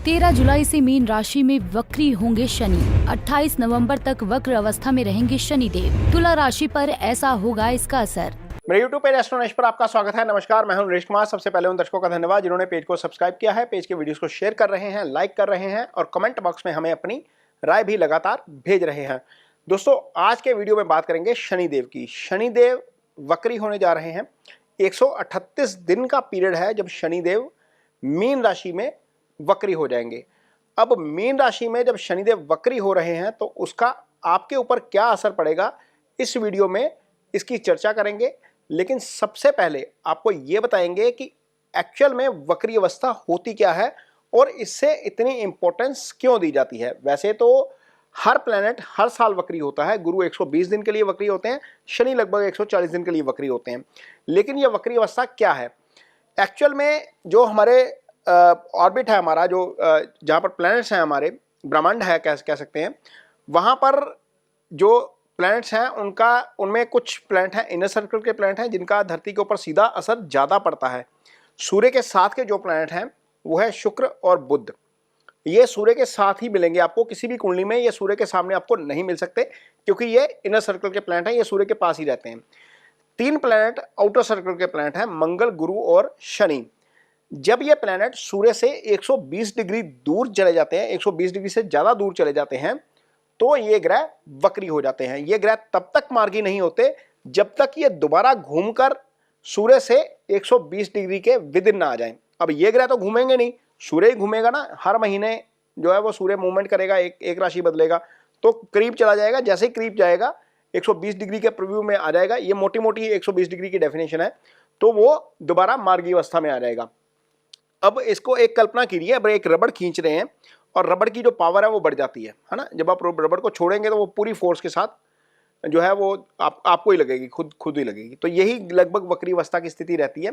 13 जुलाई से मीन राशि में वक्री होंगे शनि। 28 नवंबर तक वक्र अवस्था में रहेंगे शनिदेव। तुला राशि पर ऐसा होगा इसका असर। मेरे यूट्यूब पेज एस्ट्रोनॉलेज पर आपका स्वागत है। नमस्कार, मैं हूं नरेश कुमार। सबसे पहले उन दर्शकों का धन्यवाद जिन्होंने पेज को सब्सक्राइब किया है, पेज के वीडियोस को शेयर कर रहे हैं, लाइक कर रहे हैं और कमेंट बॉक्स में हमें अपनी राय भी लगातार भेज रहे हैं। दोस्तों, आज के वीडियो में बात करेंगे शनिदेव की। शनिदेव वक्री होने जा रहे हैं। 138 दिन का पीरियड है जब शनिदेव मीन राशि में वक्री हो जाएंगे। अब मीन राशि में जब शनिदेव वक्री हो रहे हैं तो उसका आपके ऊपर क्या असर पड़ेगा, इस वीडियो में इसकी चर्चा करेंगे। लेकिन सबसे पहले आपको यह बताएंगे कि एक्चुअल में वक्री अवस्था होती क्या है और इससे इतनी इंपॉर्टेंस क्यों दी जाती है। वैसे तो हर प्लैनेट हर साल वक्री होता है। गुरु 120 दिन के लिए वक्री होते हैं, शनि लगभग 140 दिन के लिए वक्री होते हैं। लेकिन यह वक्री अवस्था क्या है एक्चुअल में? जो हमारे ऑर्बिट है हमारा, जो जहाँ पर प्लैनेट्स हैं, हमारे ब्रह्मांड है कह सकते हैं, वहाँ पर जो प्लैनेट्स हैं उनमें कुछ प्लैनेट हैं इनर सर्कल के प्लैनेट हैं जिनका धरती के ऊपर सीधा असर ज़्यादा पड़ता है। सूर्य के साथ के जो प्लैनेट हैं वो है शुक्र और बुध। ये सूर्य के साथ ही मिलेंगे आपको, किसी भी कुंडली में ये सूर्य के सामने आपको नहीं मिल सकते क्योंकि ये इनर सर्कल के प्लैनेट हैं, ये सूर्य के पास ही रहते हैं। 3 प्लैनेट आउटर सर्कल के प्लैनेट हैं, मंगल, गुरु और शनि। जब ये प्लैनेट सूर्य से 120 डिग्री दूर चले जाते हैं, 120 डिग्री से ज़्यादा दूर चले जाते हैं, तो ये ग्रह वक्री हो जाते हैं। ये ग्रह तब तक मार्गी नहीं होते जब तक ये दोबारा घूमकर सूर्य से 120 डिग्री के विदिन ना आ जाएं। अब ये ग्रह तो घूमेंगे नहीं, सूर्य ही घूमेगा ना। हर महीने जो है वो सूर्य मूवमेंट करेगा, एक राशि बदलेगा, तो करीब चला जाएगा। जैसे ही करीब जाएगा 120 डिग्री के प्रीव्यू में आ जाएगा, ये मोटी मोटी 120 डिग्री की डेफिनेशन है, तो वो दोबारा मार्गी अवस्था में आ जाएगा। अब इसको एक कल्पना कीजिए, अब एक रबड़ खींच रहे हैं और रबड़ की जो पावर है वो बढ़ जाती है ना। जब आप रबड़ को छोड़ेंगे तो वो पूरी फोर्स के साथ जो है वो आपको ही लगेगी, खुद ही लगेगी। तो यही लगभग वक्री अवस्था की स्थिति रहती है।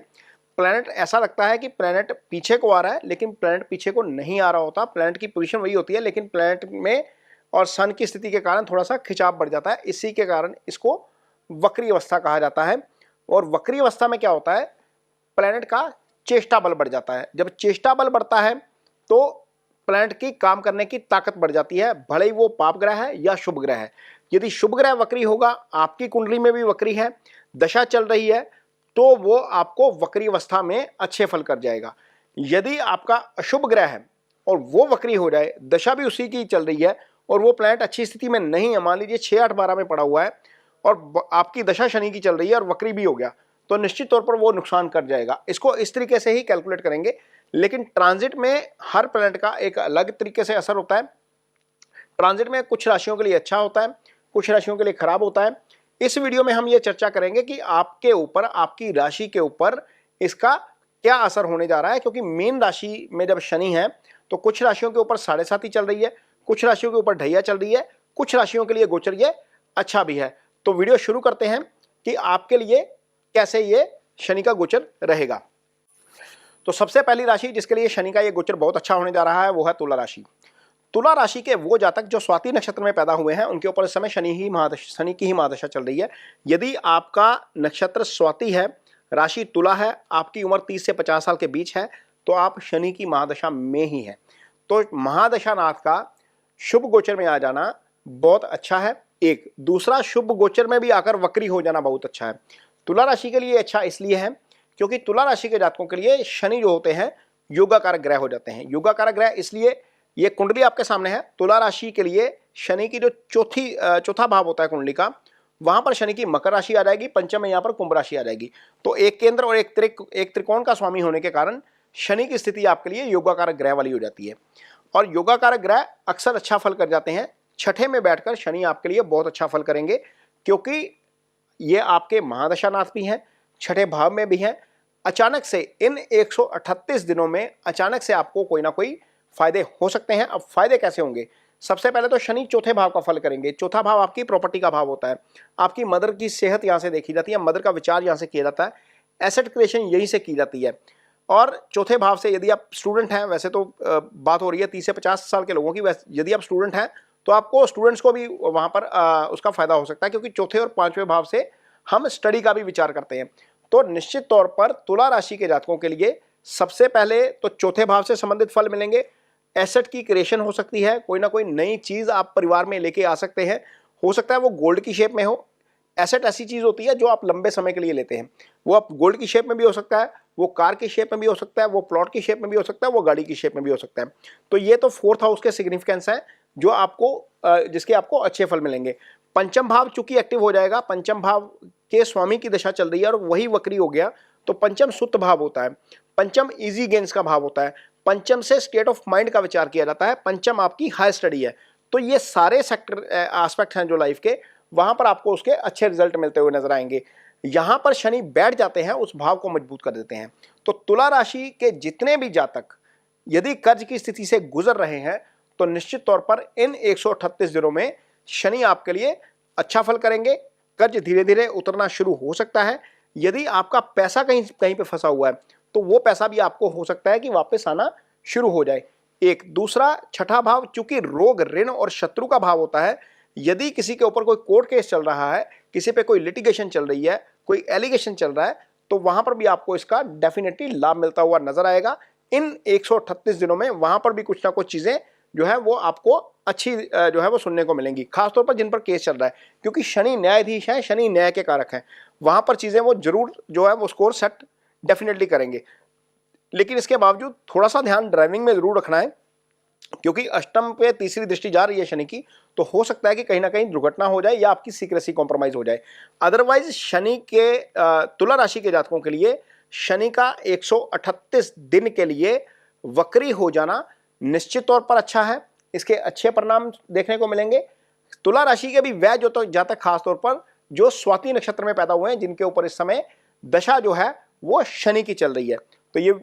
प्लैनेट ऐसा लगता है कि प्लैनेट पीछे को आ रहा है, लेकिन प्लैनेट पीछे को नहीं आ रहा होता। प्लैनेट की पोजीशन वही होती है, लेकिन प्लैनेट में और सन की स्थिति के कारण थोड़ा सा खिंचाव बढ़ जाता है। इसी के कारण इसको वक्री अवस्था कहा जाता है। और वक्री अवस्था में क्या होता है, प्लैनेट का चेष्टा बल बढ़ जाता है। जब चेष्टा बल बढ़ता है तो प्लैनेट की काम करने की ताकत बढ़ जाती है, भले ही वो पाप ग्रह है या शुभ ग्रह है। यदि शुभ ग्रह वक्री होगा, आपकी कुंडली में भी वक्री है, दशा चल रही है, तो वो आपको वक्री अवस्था में अच्छे फल कर जाएगा। यदि आपका अशुभ ग्रह है और वो वक्री हो जाए, दशा भी उसी की चल रही है और वो प्लैनेट अच्छी स्थिति में नहीं है, मान लीजिए 6, 8, 12 में पड़ा हुआ है और आपकी दशा शनि की चल रही है और वक्री भी हो गया, तो निश्चित तौर पर वो नुकसान कर जाएगा। इसको इस तरीके से ही कैलकुलेट करेंगे। लेकिन ट्रांजिट में हर प्लैनेट का एक अलग तरीके से असर होता है। ट्रांजिट में कुछ राशियों के लिए अच्छा होता है, कुछ राशियों के लिए खराब होता है। इस वीडियो में हम ये चर्चा करेंगे कि आपके ऊपर, आपकी राशि के ऊपर इसका क्या असर होने जा रहा है। क्योंकि मीन राशि में जब शनि है तो कुछ राशियों के ऊपर 7.5 चल रही है, कुछ राशियों के ऊपर ढैया चल रही है, कुछ राशियों के लिए गोचर ये अच्छा भी है। तो वीडियो शुरू करते हैं कि आपके लिए कैसे ये शनि का गोचर रहेगा। तो सबसे पहली राशि जिसके लिए शनि का ये गोचर बहुत अच्छा होने जा रहा है वो है तुला राशि। तुला राशि के वो जातक जो स्वाति नक्षत्र में पैदा हुए हैं उनके ऊपर इस समय शनि की ही महादशा चल रही है। यदि आपका नक्षत्र स्वाति है, राशि तुला है, आपकी उम्र 30 से 50 साल के बीच है, तो आप शनि की महादशा में ही है। तो महादशा नाथ का शुभ गोचर में आ जाना बहुत अच्छा है। एक दूसरा, शुभ गोचर में भी आकर वक्री हो जाना बहुत अच्छा है। तुला राशि के लिए अच्छा इसलिए है क्योंकि तुला राशि के जातकों के लिए शनि जो होते हैं योगाकारक ग्रह हो जाते हैं। योगाकारक ग्रह इसलिए, ये कुंडली आपके सामने है, तुला राशि के लिए शनि की जो चौथा भाव होता है कुंडली का, वहां पर शनि की मकर राशि आ जाएगी, पंचम में यहाँ पर कुंभ राशि आ जाएगी। तो एक केंद्र और एक त्रिकोण का स्वामी होने के कारण शनि की स्थिति आपके लिए योगाकारक ग्रह वाली हो जाती है। और योगाकारक ग्रह अक्सर अच्छा फल कर जाते हैं। छठे में बैठकर शनि आपके लिए बहुत अच्छा फल करेंगे क्योंकि ये आपके महादशानाथ भी हैं, छठे भाव में भी हैं। अचानक से इन 138 दिनों में अचानक से आपको कोई ना कोई फायदे हो सकते हैं। अब फायदे कैसे होंगे? सबसे पहले तो शनि चौथे भाव का फल करेंगे। चौथा भाव आपकी प्रॉपर्टी का भाव होता है। आपकी मदर की सेहत यहाँ से देखी जाती है, मदर का विचार यहाँ से किया जाता है, एसेट क्रिएशन यहीं से की जाती है। और चौथे भाव से यदि आप स्टूडेंट हैं, वैसे तो बात हो रही है 30 से 50 साल के लोगों की, यदि आप स्टूडेंट हैं तो आपको स्टूडेंट्स को भी वहाँ पर उसका फायदा हो सकता है क्योंकि चौथे और पांचवें भाव से हम स्टडी का भी विचार करते हैं। तो निश्चित तौर पर तुला राशि के जातकों के लिए सबसे पहले तो चौथे भाव से संबंधित फल मिलेंगे। एसेट की क्रिएशन हो सकती है, कोई ना कोई नई चीज आप परिवार में लेके आ सकते हैं। हो सकता है वो गोल्ड की शेप में हो। एसेट ऐसी चीज होती है जो आप लंबे समय के लिए लेते हैं। वो आप गोल्ड की शेप में भी हो सकता है, वो कार की शेप में भी हो सकता है, वो प्लॉट की शेप में भी हो सकता है, वो गाड़ी की शेप में भी हो सकता है। तो ये तो फोर्थ हाउस के सिग्निफिकेंस है जो आपको जिसके आपको अच्छे फल मिलेंगे। पंचम भाव चूंकि एक्टिव हो जाएगा, पंचम भाव के स्वामी की दशा चल रही है और वही वक्री हो गया, तो पंचम सुत भाव होता है। पंचम इजी गेन्स का भाव होता है। पंचम से स्टेट ऑफ माइंड का विचार किया जाता है। पंचम आपकी हाई स्टडी है। तो ये सारे सेक्टर एस्पेक्ट हैं जो लाइफ के, वहां पर आपको उसके अच्छे रिजल्ट मिलते हुए नजर आएंगे। यहां पर शनि बैठ जाते हैं, उस भाव को मजबूत कर देते हैं। तो तुला राशि के जितने भी जातक यदि कर्ज की स्थिति से गुजर रहे हैं तो निश्चित तौर पर इन 138 दिनों में शनि आपके लिए अच्छा फल करेंगे। कर्ज धीरे धीरे उतरना शुरू हो सकता है। यदि आपका पैसा कहीं कहीं पे फंसा हुआ है तो वो पैसा भी आपको हो सकता है कि वापस आना शुरू हो जाए। एक दूसरा छठा भाव चूंकि रोग, ऋण और शत्रु का भाव होता है। यदि किसी के ऊपर कोई कोर्ट केस चल रहा है, किसी पे कोई लिटिगेशन चल रही है, कोई एलिगेशन चल रहा है, तो वहां पर भी आपको इसका डेफिनेटली लाभ मिलता हुआ नजर आएगा। इन 138 दिनों में वहां पर भी कुछ ना कुछ चीजें जो है वो आपको अच्छी जो है वो सुनने को मिलेंगी, खासतौर पर जिन पर केस चल रहा है, क्योंकि शनि न्यायाधीश है, शनि न्याय के कारक हैं। वहां पर चीजें वो जरूर जो है वो स्कोर सेट डेफिनेटली करेंगे। लेकिन इसके बावजूद थोड़ा सा ध्यान ड्राइविंग में जरूर रखना है, क्योंकि अष्टम पे तीसरी दृष्टि जा रही है शनि की, तो हो सकता है कि कहीं ना कहीं दुर्घटना हो जाए या आपकी सीक्रेसी कॉम्प्रोमाइज हो जाए। अदरवाइज शनि के तुला राशि के जातकों के लिए शनि का 138 दिन के लिए वक्री हो जाना निश्चित तौर पर अच्छा है। इसके अच्छे परिणाम देखने को मिलेंगे। तुला राशि के भी वह जो तो जातक खासतौर पर जो स्वाति नक्षत्र में पैदा हुए हैं, जिनके ऊपर इस समय दशा जो है वो शनि की चल रही है, तो ये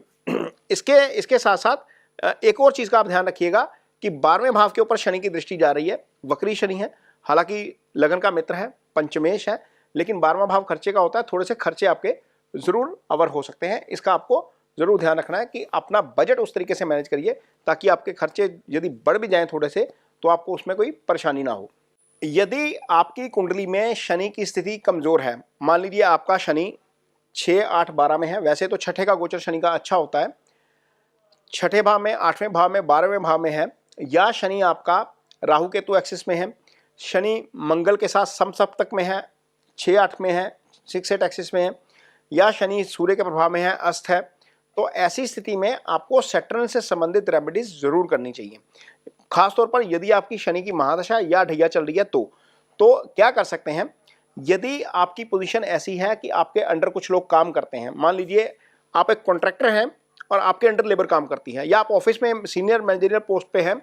इसके साथ साथ एक और चीज का आप ध्यान रखिएगा कि 12वें भाव के ऊपर शनि की दृष्टि जा रही है। वक्री शनि है, हालांकि लगन का मित्र है, पंचमेश है, लेकिन 12वां भाव खर्चे का होता है। थोड़े से खर्चे आपके जरूर अवर हो सकते हैं। इसका आपको जरूर ध्यान रखना है कि अपना बजट उस तरीके से मैनेज करिए ताकि आपके खर्चे यदि बढ़ भी जाएं थोड़े से तो आपको उसमें कोई परेशानी ना हो। यदि आपकी कुंडली में शनि की स्थिति कमजोर है, मान लीजिए आपका शनि 6, 8, 12 में है, वैसे तो छठे का गोचर शनि का अच्छा होता है, छठे भाव में, 8वें भाव में, 12वें भाव में है, या शनि आपका राहु केतु एक्सिस में है, शनि मंगल के साथ समसप्तक में है, 6, 8 में है, 6, 8 एक्सिस में है, या शनि सूर्य के प्रभाव में है, अस्त है, तो ऐसी स्थिति में आपको सैटर्न से संबंधित रेमेडीज जरूर करनी चाहिए। खासतौर पर यदि आपकी शनि की महादशा या ढैया चल रही है तो क्या कर सकते हैं, यदि आपकी पोजीशन ऐसी है कि आपके अंडर कुछ लोग काम करते हैं, मान लीजिए आप एक कॉन्ट्रैक्टर हैं और आपके अंडर लेबर काम करती है, या आप ऑफिस में सीनियर मैनेजरियल पोस्ट पे हैं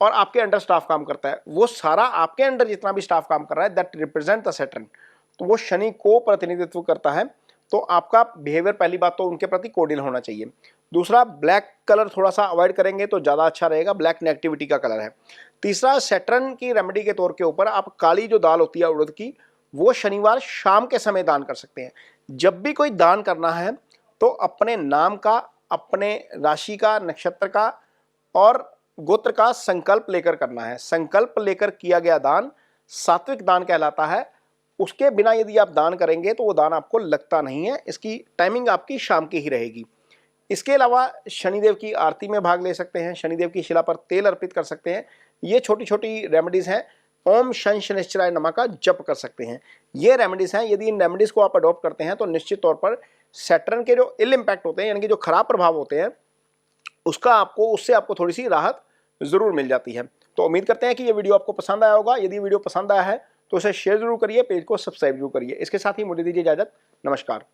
और आपके अंडर स्टाफ काम करता है, वो सारा आपके अंडर जितना भी स्टाफ काम कर रहा है दैट रिप्रेजेंट द सैटर्न, तो वो शनि को प्रतिनिधित्व करता है। तो आपका बिहेवियर पहली बात तो उनके प्रति कोर्डियल होना चाहिए। दूसरा, ब्लैक कलर थोड़ा सा अवॉइड करेंगे तो ज़्यादा अच्छा रहेगा, ब्लैक नेगेटिविटी का कलर है। तीसरा, सैटर्न की रेमेडी के तौर के ऊपर आप काली जो दाल होती है उड़द की, वो शनिवार शाम के समय दान कर सकते हैं। जब भी कोई दान करना है तो अपने नाम का, अपने राशि का, नक्षत्र का और गोत्र का संकल्प लेकर करना है। संकल्प लेकर किया गया दान सात्विक दान कहलाता है। उसके बिना यदि आप दान करेंगे तो वो दान आपको लगता नहीं है। इसकी टाइमिंग आपकी शाम की ही रहेगी। इसके अलावा शनिदेव की आरती में भाग ले सकते हैं, शनिदेव की शिला पर तेल अर्पित कर सकते हैं। ये छोटी छोटी रेमेडीज हैं। ओम शन शनिश्चराय नमः का जप कर सकते हैं। ये रेमेडीज हैं। यदि इन रेमेडीज को आप अडॉप्ट करते हैं तो निश्चित तौर पर सैटर्न के जो इल इम्पैक्ट होते हैं, यानी कि जो खराब प्रभाव होते हैं, उससे आपको थोड़ी सी राहत जरूर मिल जाती है। तो उम्मीद करते हैं कि ये वीडियो आपको पसंद आया होगा। यदि वीडियो पसंद आया है तो उसे शेयर जरूर करिए, पेज को सब्सक्राइब जरूर करिए। इसके साथ ही मुझे दीजिए इजाजत। नमस्कार।